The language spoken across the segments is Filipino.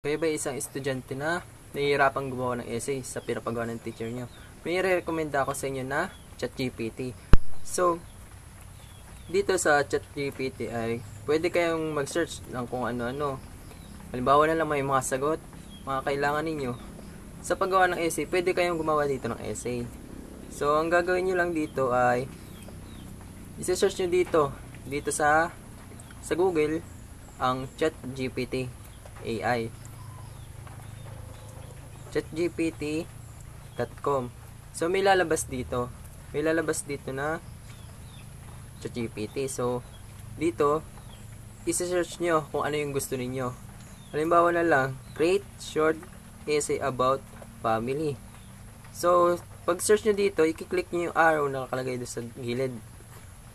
Kaya ba isang estudyante na nahihirapang gumawa ng essay sa pinapagawa ng teacher nyo? May re-recommend ako sa inyo na ChatGPT. So, dito sa ChatGPT ay pwede kayong mag-search ng kung ano-ano. Halimbawa na lang may mga sagot, mga kailangan ninyo. Sa paggawa ng essay, pwede kayong gumawa dito ng essay. So, ang gagawin nyo lang dito ay isi-search nyo dito sa Google, ang ChatGPT AI. chatgpt.com. So, may lalabas dito. May lalabas dito na ChatGPT. So, dito, isi-search nyo kung ano yung gusto ninyo. Halimbawa na lang, create short essay about family. So, pag-search nyo dito, i-click nyo yung arrow na nakalagay doon sa gilid.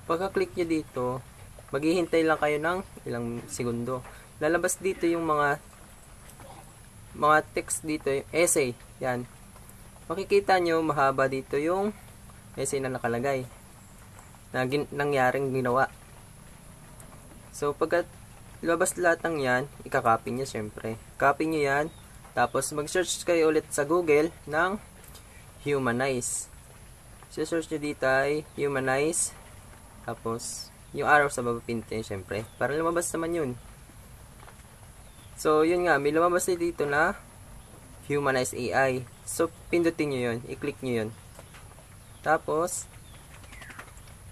Pagka-click nyo dito, maghihintay lang kayo ng ilang segundo. Lalabas dito yung mga text dito, yung essay. Yan. Makikita nyo, mahaba dito yung essay na nakalagay. Na nangyaring ginawa. So, pagkat labas lahat ng yan, ikakopy nyo syempre. Copy nyo yan. Tapos, mag-search kayo ulit sa Google ng humanize. So, search nyo dito ay humanize. Tapos, yung arrow sa baba pintin syempre. Para lumabas naman yun. So, yun nga, may lumabas dito na Humanize AI. So, pindutin nyo yun. I-click nyo yun. Tapos,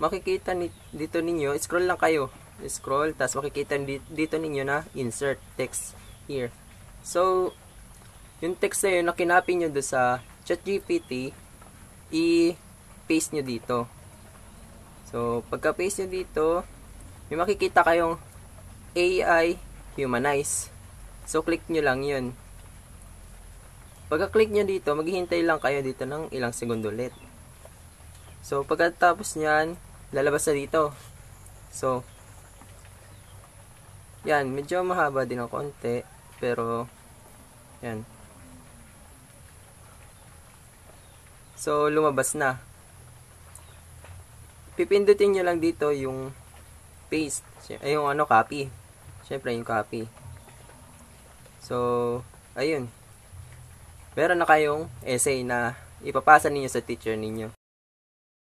makikita dito ninyo, scroll lang kayo. Scroll, tapos makikita dito ninyo na insert text here. So, yung text na yun, na kinopy nyo doon sa ChatGPT, i-paste nyo dito. So, pagka-paste nyo dito, may makikita kayong AI Humanize. So, click nyo lang yun. Pagka-click nyo dito, maghihintay lang kayo dito ng ilang segundo ulit. So, pagkatapos nyan, lalabas na dito. So, yan. Medyo mahaba din ng konti. Pero, yan. So, lumabas na. Pipindutin nyo lang dito yung paste. Ay, yung copy. Siyempre, yung copy. So, ayun. Meron na kayong essay na ipapasa ninyo sa teacher ninyo.